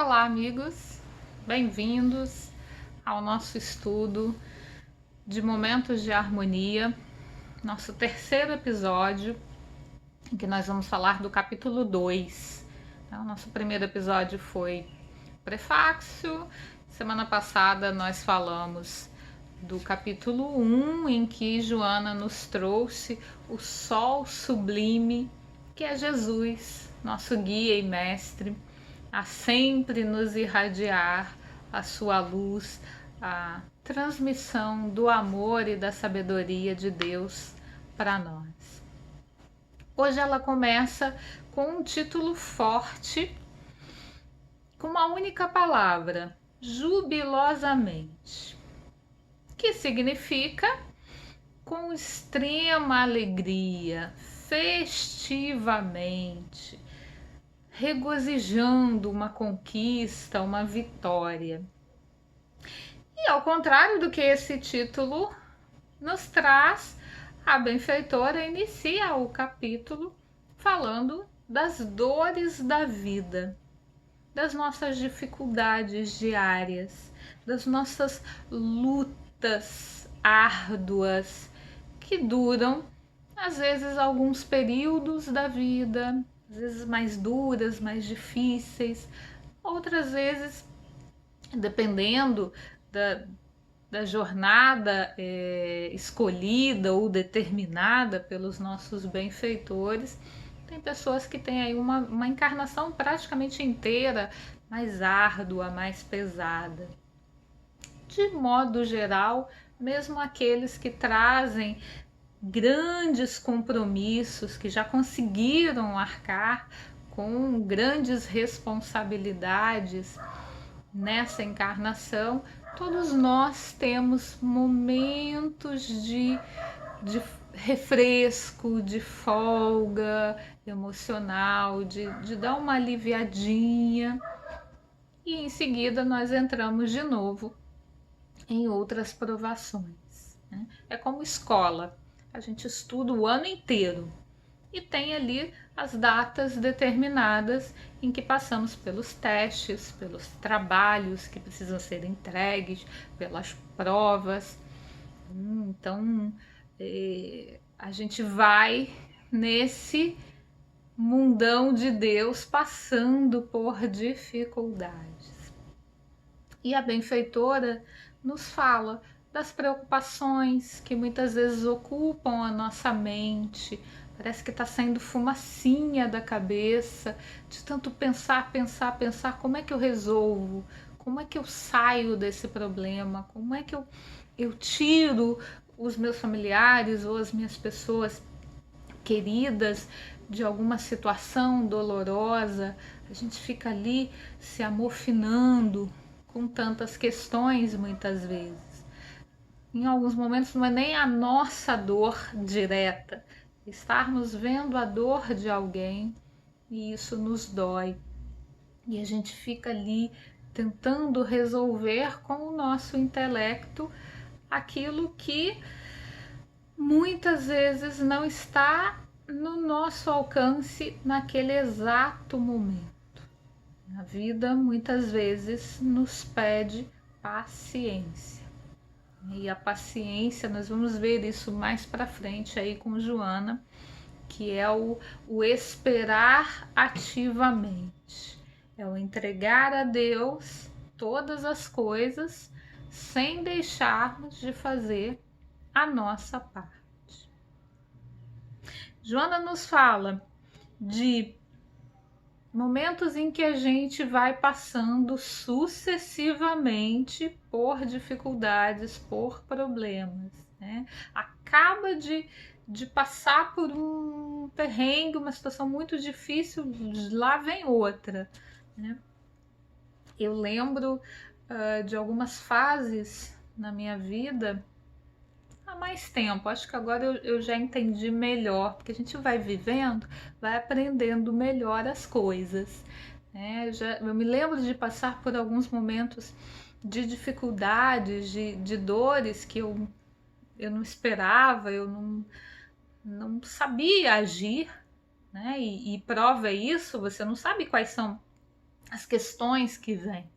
Olá, amigos, bem-vindos ao nosso estudo de Momentos de Harmonia, nosso terceiro episódio, em que nós vamos falar do capítulo 2. Então, nosso primeiro episódio foi prefácio, semana passada nós falamos do capítulo 1, em que Joana nos trouxe o Sol Sublime, que é Jesus, nosso guia e mestre, a sempre nos irradiar a sua luz, a transmissão do amor e da sabedoria de Deus para nós. Hoje ela começa com um título forte, com uma única palavra: jubilosamente, que significa com extrema alegria, festivamente, regozijando uma conquista, uma vitória. E ao contrário do que esse título nos traz, a benfeitora inicia o capítulo falando das dores da vida, das nossas dificuldades diárias, das nossas lutas árduas que duram às vezes alguns períodos da vida, às vezes mais duras, mais difíceis, outras vezes, dependendo da jornada escolhida ou determinada pelos nossos benfeitores, tem pessoas que têm aí uma encarnação praticamente inteira mais árdua, mais pesada. De modo geral, mesmo aqueles que trazem grandes compromissos, que já conseguiram arcar com grandes responsabilidades nessa encarnação, todos nós temos momentos de refresco, de folga emocional, de dar uma aliviadinha, e em seguida nós entramos de novo em outras provações. É como escola, a gente estuda o ano inteiro e tem ali as datas determinadas em que passamos pelos testes, pelos trabalhos que precisam ser entregues, pelas provas. Então, a gente vai nesse mundão de Deus passando por dificuldades. E a benfeitora nos fala das preocupações que muitas vezes ocupam a nossa mente. Parece que está saindo fumacinha da cabeça, de tanto pensar, como é que eu resolvo? Como é que eu saio desse problema? Como é que eu tiro os meus familiares ou as minhas pessoas queridas de alguma situação dolorosa? A gente fica ali se amofinando com tantas questões muitas vezes. Em alguns momentos não é nem a nossa dor direta, estarmos vendo a dor de alguém e isso nos dói. E a gente fica ali tentando resolver com o nosso intelecto aquilo que muitas vezes não está no nosso alcance naquele exato momento. A vida muitas vezes nos pede paciência. E a paciência, nós vamos ver isso mais para frente aí com Joana, que é o esperar ativamente. É o entregar a Deus todas as coisas sem deixarmos de fazer a nossa parte. Joana nos fala de momentos em que a gente vai passando sucessivamente por dificuldades, por problemas, né? Acaba de passar por um perrengue, uma situação muito difícil, lá vem outra, né? Eu lembro de algumas fases na minha vida há mais tempo. Acho que agora eu já entendi melhor, porque a gente vai vivendo, vai aprendendo melhor as coisas. Eu me lembro de passar por alguns momentos de dificuldades, de dores que eu não esperava, eu não sabia agir, né? E prova isso, você não sabe quais são as questões que vêm.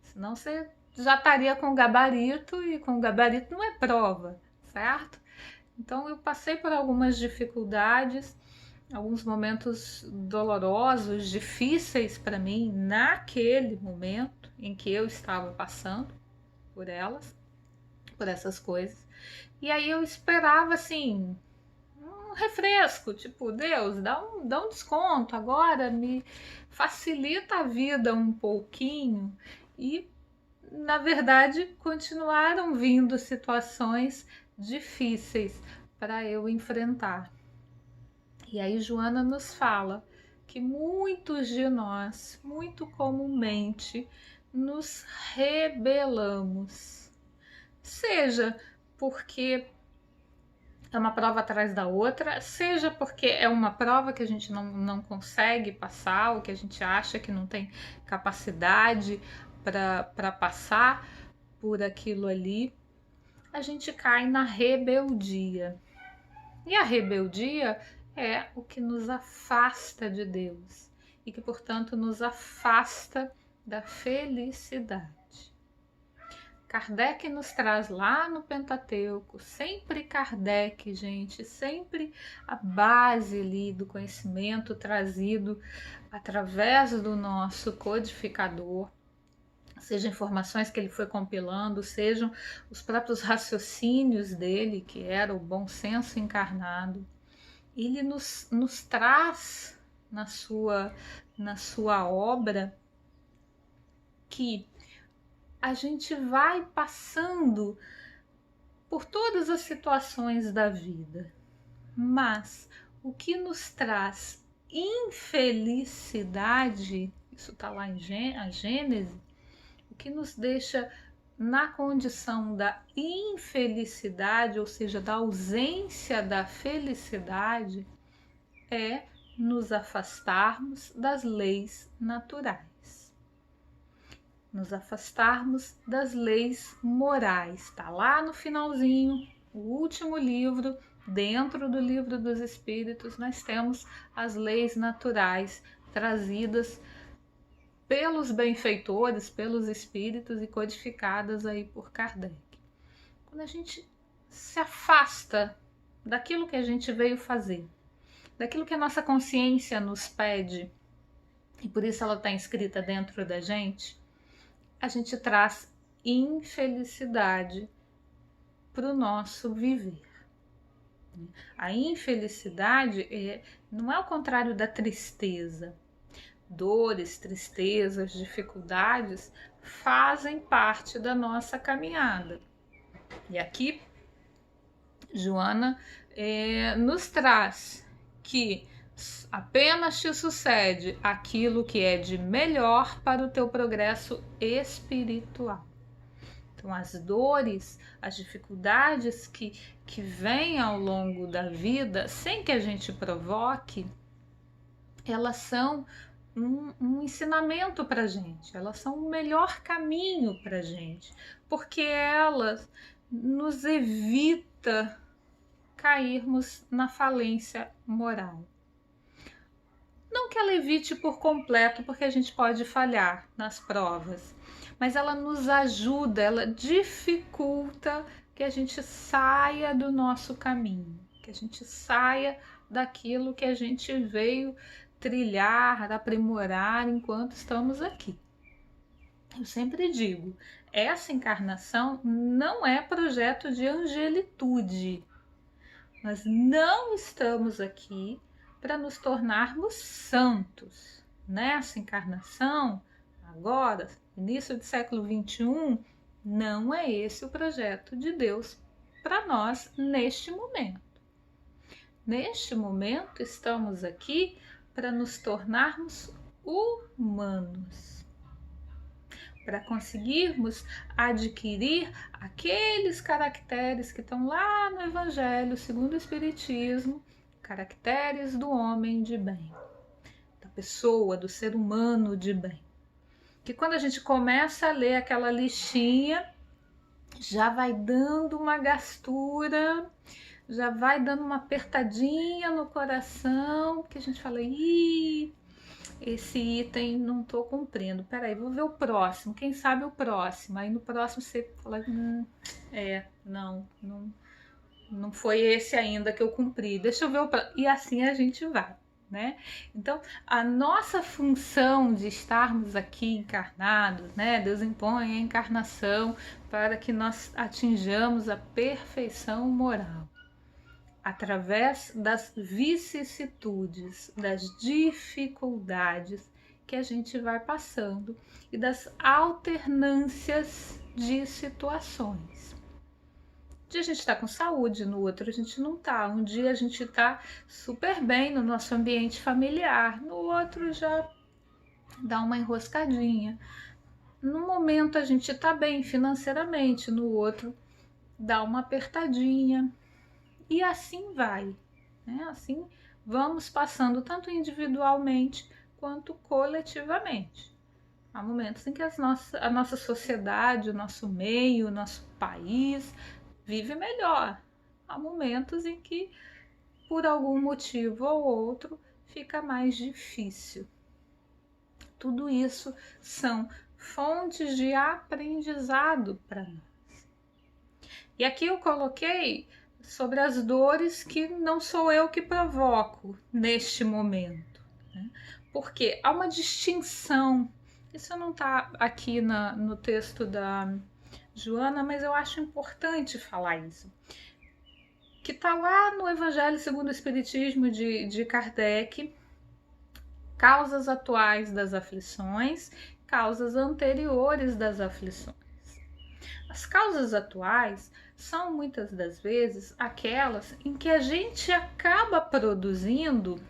Senão você já estaria com gabarito, e com gabarito não é prova, certo? Então eu passei por algumas dificuldades, alguns momentos dolorosos, difíceis para mim naquele momento em que eu estava passando por elas, por essas coisas. E aí eu esperava assim um refresco, tipo, Deus, dá um desconto agora, me facilita a vida um pouquinho. E na verdade continuaram vindo situações difíceis para eu enfrentar. E aí Joana nos fala que muitos de nós, muito comumente, nos rebelamos. Seja porque é uma prova atrás da outra, seja porque é uma prova que a gente não consegue passar, ou que a gente acha que não tem capacidade para passar por aquilo ali, a gente cai na rebeldia. E a rebeldia é o que nos afasta de Deus e que, portanto, nos afasta da felicidade. Kardec nos traz lá no Pentateuco, sempre Kardec, gente, sempre a base ali do conhecimento trazido através do nosso codificador, sejam informações que ele foi compilando, sejam os próprios raciocínios dele, que era o bom senso encarnado. Ele nos traz na sua obra que a gente vai passando por todas as situações da vida, mas o que nos traz infelicidade, isso está lá em Gênesis, o que nos deixa na condição da infelicidade, ou seja, da ausência da felicidade, é nos afastarmos das leis naturais. Nos afastarmos das leis morais. Está lá no finalzinho, o último livro, dentro do Livro dos Espíritos, nós temos as leis naturais trazidas pelos benfeitores, pelos espíritos e codificadas aí por Kardec. Quando a gente se afasta daquilo que a gente veio fazer, daquilo que a nossa consciência nos pede, e por isso ela está inscrita dentro da gente, a gente traz infelicidade para o nosso viver. A infelicidade não é o contrário da tristeza. Dores, tristezas, dificuldades fazem parte da nossa caminhada. E aqui, Joana nos traz que apenas te sucede aquilo que é de melhor para o teu progresso espiritual. Então, as dores, as dificuldades que vêm ao longo da vida, sem que a gente provoque, elas são um ensinamento para a gente, elas são o melhor caminho para a gente, porque elas nos evita cairmos na falência moral. Não que ela evite por completo, porque a gente pode falhar nas provas, mas ela nos ajuda, ela dificulta que a gente saia do nosso caminho, que a gente saia daquilo que a gente veio trilhar, aprimorar enquanto estamos aqui. Eu sempre digo, essa encarnação não é projeto de angelitude. Nós não estamos aqui para nos tornarmos santos. Nessa encarnação, agora, início do século XXI, não é esse o projeto de Deus para nós neste momento. Neste momento, estamos aqui para nos tornarmos humanos, para conseguirmos adquirir aqueles caracteres que estão lá no Evangelho segundo o Espiritismo, caracteres do homem de bem, da pessoa, do ser humano de bem. Que quando a gente começa a ler aquela listinha, já vai dando uma gastura, já vai dando uma apertadinha no coração, porque a gente fala, esse item não estou cumprindo. Peraí, vou ver o próximo. Quem sabe o próximo? Aí no próximo você fala, não foi esse ainda que eu cumpri. Deixa eu ver o próximo. E assim a gente vai, né? Então, a nossa função de estarmos aqui encarnados, né? Deus impõe a encarnação para que nós atinjamos a perfeição moral através das vicissitudes, das dificuldades que a gente vai passando e das alternâncias de situações. Um dia a gente está com saúde, no outro a gente não está. Um dia a gente está super bem no nosso ambiente familiar, no outro já dá uma enroscadinha. No momento a gente está bem financeiramente, no outro dá uma apertadinha. E assim vai, né? Assim vamos passando tanto individualmente quanto coletivamente. Há momentos em que a nossa sociedade, o nosso meio, o nosso país vive melhor. Há momentos em que, por algum motivo ou outro, fica mais difícil. Tudo isso são fontes de aprendizado para nós. E aqui eu coloquei sobre as dores que não sou eu que provoco neste momento, né? Porque há uma distinção, isso não está aqui no texto da Joana, mas eu acho importante falar isso, que está lá no Evangelho segundo o Espiritismo de Kardec, causas atuais das aflições, causas anteriores das aflições. As causas atuais são muitas das vezes aquelas em que a gente acaba produzindo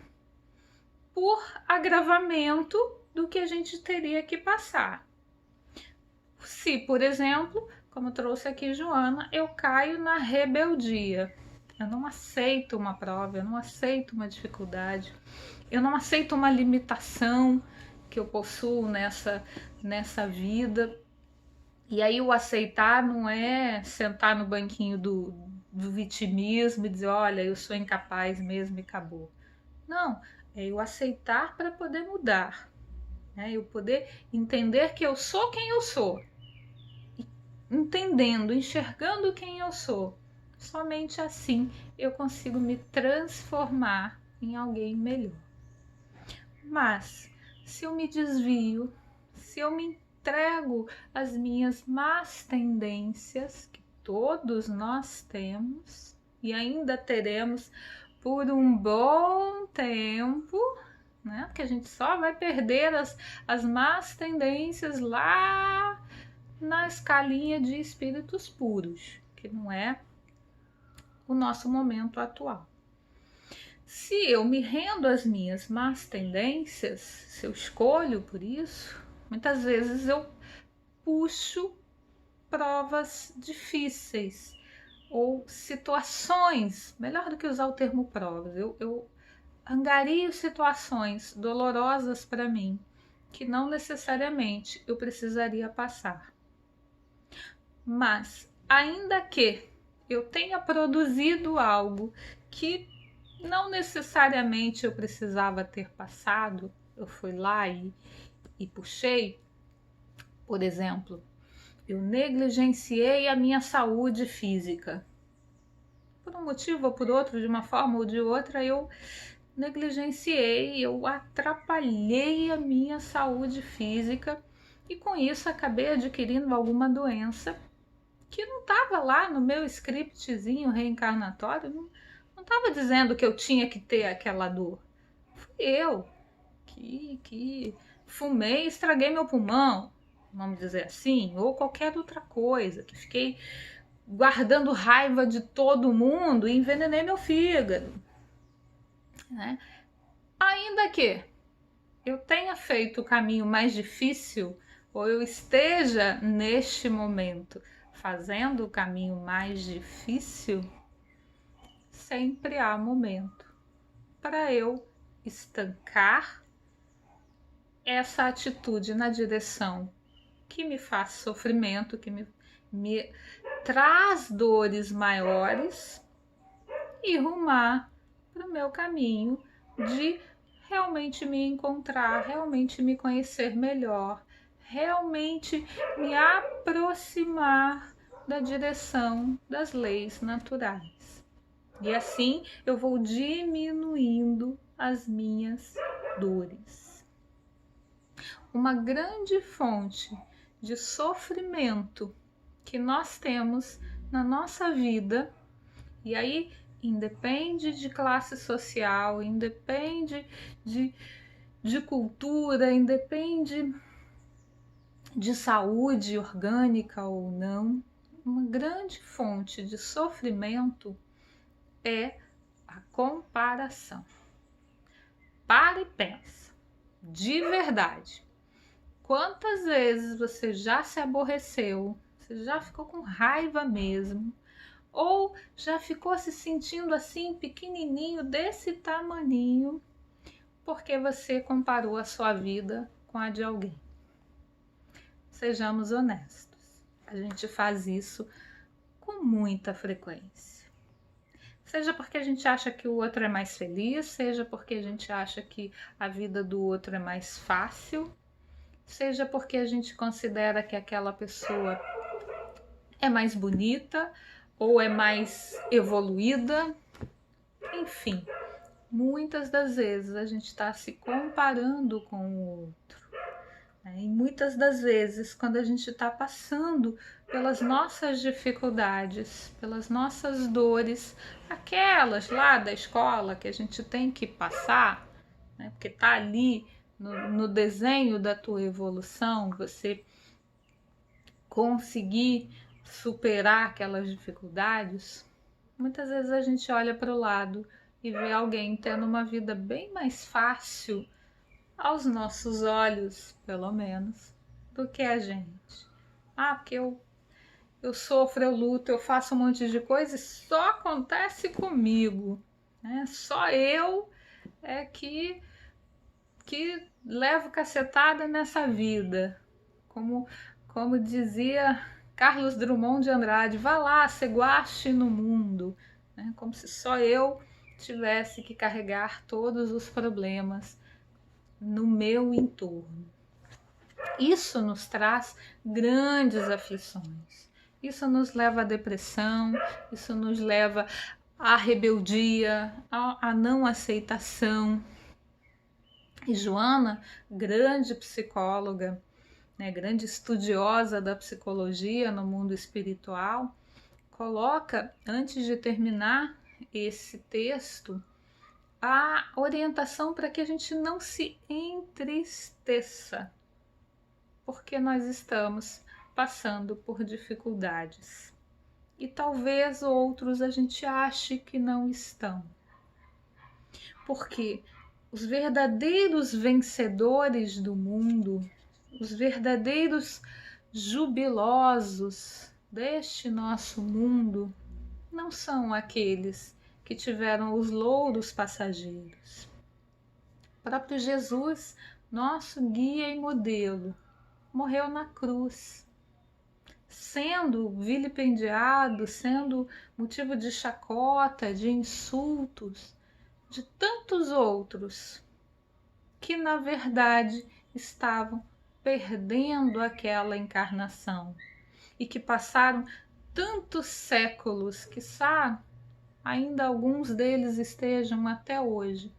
por agravamento do que a gente teria que passar. Se, por exemplo, como trouxe aqui Joana, eu caio na rebeldia, eu não aceito uma prova, eu não aceito uma dificuldade, eu não aceito uma limitação que eu possuo nessa vida. E aí o aceitar não é sentar no banquinho do vitimismo e dizer, olha, eu sou incapaz mesmo e acabou. Não, é eu aceitar para poder mudar, né? Eu poder entender que eu sou quem eu sou. E entendendo, enxergando quem eu sou, somente assim eu consigo me transformar em alguém melhor. Mas se eu me desvio, se eu me entrego às minhas más tendências, que todos nós temos e ainda teremos por um bom tempo, né? Porque a gente só vai perder as más tendências lá na escalinha de espíritos puros, que não é o nosso momento atual. Se eu me rendo às minhas más tendências, se eu escolho por isso, muitas vezes eu puxo provas difíceis ou situações, melhor do que usar o termo provas, eu angario situações dolorosas para mim, que não necessariamente eu precisaria passar. Mas, ainda que eu tenha produzido algo que não necessariamente eu precisava ter passado, eu fui lá e puxei, por exemplo, eu negligenciei a minha saúde física. Por um motivo ou por outro, de uma forma ou de outra, eu negligenciei, eu atrapalhei a minha saúde física e com isso acabei adquirindo alguma doença que não estava lá no meu scriptzinho reencarnatório, não estava dizendo que eu tinha que ter aquela dor. Fui eu que fumei e estraguei meu pulmão, vamos dizer assim, ou qualquer outra coisa, que fiquei guardando raiva de todo mundo e envenenei meu fígado, né? Ainda que eu tenha feito o caminho mais difícil, ou eu esteja neste momento fazendo o caminho mais difícil, sempre há momento para eu estancar essa atitude na direção que me faz sofrimento, que me traz dores maiores e rumar para o meu caminho de realmente me encontrar, realmente me conhecer melhor, realmente me aproximar da direção das leis naturais. E assim eu vou diminuindo as minhas dores. Uma grande fonte de sofrimento que nós temos na nossa vida, e aí independe de classe social, independe de cultura, independe de saúde orgânica ou não, uma grande fonte de sofrimento é a comparação. Para e pensa, de verdade, quantas vezes você já se aborreceu, você já ficou com raiva mesmo, ou já ficou se sentindo assim pequenininho, desse tamaninho, porque você comparou a sua vida com a de alguém? Sejamos honestos, a gente faz isso com muita frequência. Seja porque a gente acha que o outro é mais feliz, seja porque a gente acha que a vida do outro é mais fácil, seja porque a gente considera que aquela pessoa é mais bonita ou é mais evoluída. Enfim, muitas das vezes a gente está se comparando com o outro. E muitas das vezes, quando a gente está passando pelas nossas dificuldades, pelas nossas dores, aquelas lá da escola que a gente tem que passar, né, porque está ali no desenho da tua evolução, você conseguir superar aquelas dificuldades, muitas vezes a gente olha para o lado e vê alguém tendo uma vida bem mais fácil, aos nossos olhos, pelo menos, do que a gente. Porque eu sofro, eu luto, eu faço um monte de coisa e só acontece comigo, né? Só eu é que levo cacetada nessa vida. Como dizia Carlos Drummond de Andrade, vá lá, se guaste no mundo, né? Como se só eu tivesse que carregar todos os problemas no meu entorno. Isso nos traz grandes aflições. Isso nos leva à depressão, isso nos leva à rebeldia, à não aceitação. E Joana, grande psicóloga, né, grande estudiosa da psicologia no mundo espiritual, coloca, antes de terminar esse texto, a orientação para que a gente não se entristeça, porque nós estamos passando por dificuldades. E talvez outros a gente ache que não estão. Porque os verdadeiros vencedores do mundo, os verdadeiros jubilosos deste nosso mundo, não são aqueles que tiveram os louros passageiros. O próprio Jesus, nosso guia e modelo, morreu na cruz, sendo vilipendiado, sendo motivo de chacota, de insultos, de tantos outros que na verdade estavam perdendo aquela encarnação e que passaram tantos séculos, quiçá ainda alguns deles estejam até hoje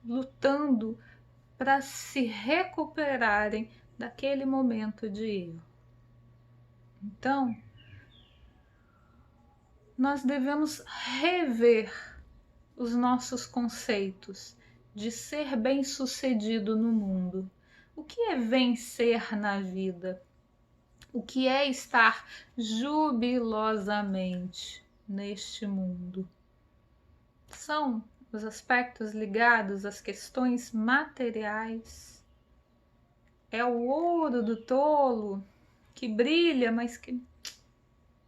lutando para se recuperarem daquele momento de erro. Então, nós devemos rever os nossos conceitos de ser bem-sucedido no mundo. O que é vencer na vida? O que é estar jubilosamente neste mundo? São os aspectos ligados às questões materiais. É o ouro do tolo que brilha, mas que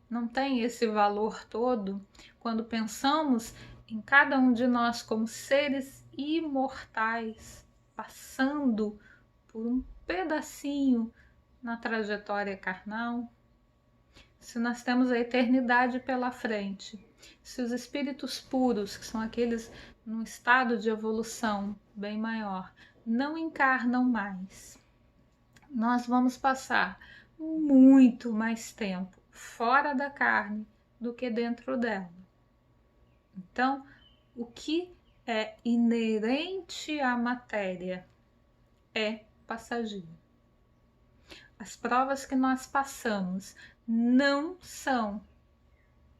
não tem esse valor todo quando pensamos em cada um de nós como seres imortais, passando por um pedacinho na trajetória carnal. Se nós temos a eternidade pela frente, se os espíritos puros, que são aqueles num estado de evolução bem maior, não encarnam mais. Nós vamos passar muito mais tempo fora da carne do que dentro dela. Então, o que é inerente à matéria é passageiro. As provas que nós passamos não são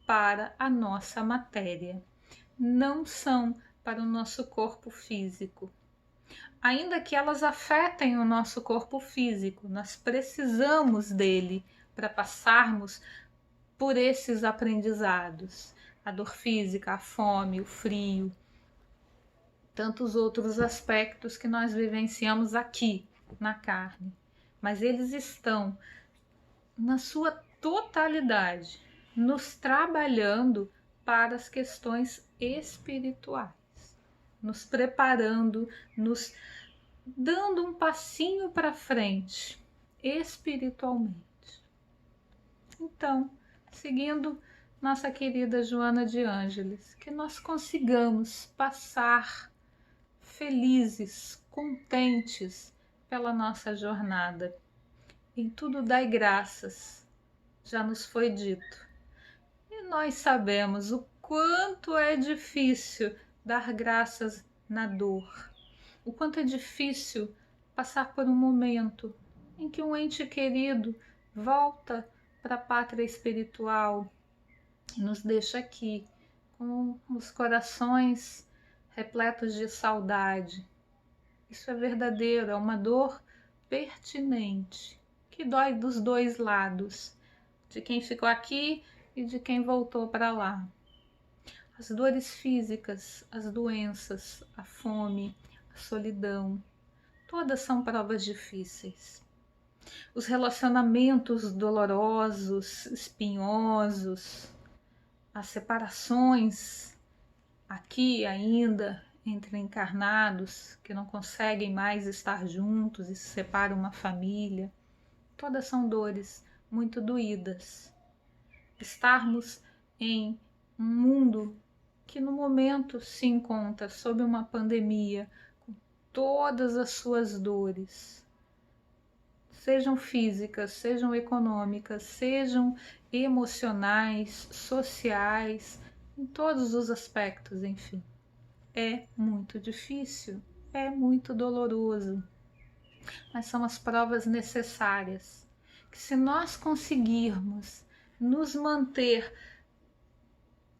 para a nossa matéria, não são para o nosso corpo físico. Ainda que elas afetem o nosso corpo físico, nós precisamos dele para passarmos por esses aprendizados. A dor física, a fome, o frio, tantos outros aspectos que nós vivenciamos aqui na carne. Mas eles estão, na sua totalidade, nos trabalhando para as questões espirituais, nos preparando, nos dando um passinho para frente espiritualmente. Então, seguindo nossa querida Joana de Ângeles, que nós consigamos passar felizes, contentes pela nossa jornada. Em tudo dai graças, já nos foi dito. E nós sabemos o quanto é difícil dar graças na dor, o quanto é difícil passar por um momento em que um ente querido volta para a pátria espiritual e nos deixa aqui com os corações repletos de saudade. Isso é verdadeiro, é uma dor pertinente, que dói dos dois lados, de quem ficou aqui e de quem voltou para lá. As dores físicas, as doenças, a fome, a solidão, todas são provas difíceis. Os relacionamentos dolorosos, espinhosos, as separações aqui ainda entre encarnados que não conseguem mais estar juntos e se separa uma família, todas são dores muito doídas. Estarmos em um mundo que no momento se encontra sob uma pandemia, com todas as suas dores, sejam físicas, sejam econômicas, sejam emocionais, sociais, em todos os aspectos, enfim. É muito difícil, é muito doloroso, mas são as provas necessárias, que se nós conseguirmos nos manter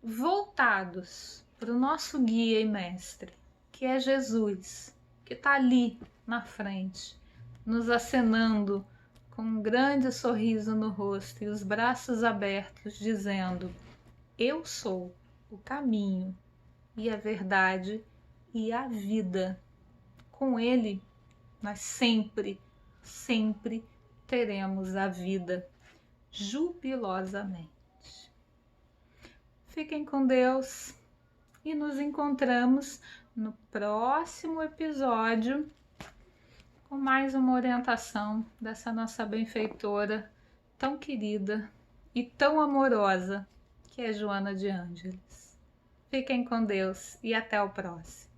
voltados para o nosso guia e mestre, que é Jesus, que está ali na frente, nos acenando com um grande sorriso no rosto e os braços abertos, dizendo: eu sou o caminho e a verdade e a vida. Com ele, nós sempre, sempre teremos a vida jubilosamente. Fiquem com Deus e nos encontramos no próximo episódio com mais uma orientação dessa nossa benfeitora tão querida e tão amorosa que é Joana de Ângeles. Fiquem com Deus e até o próximo.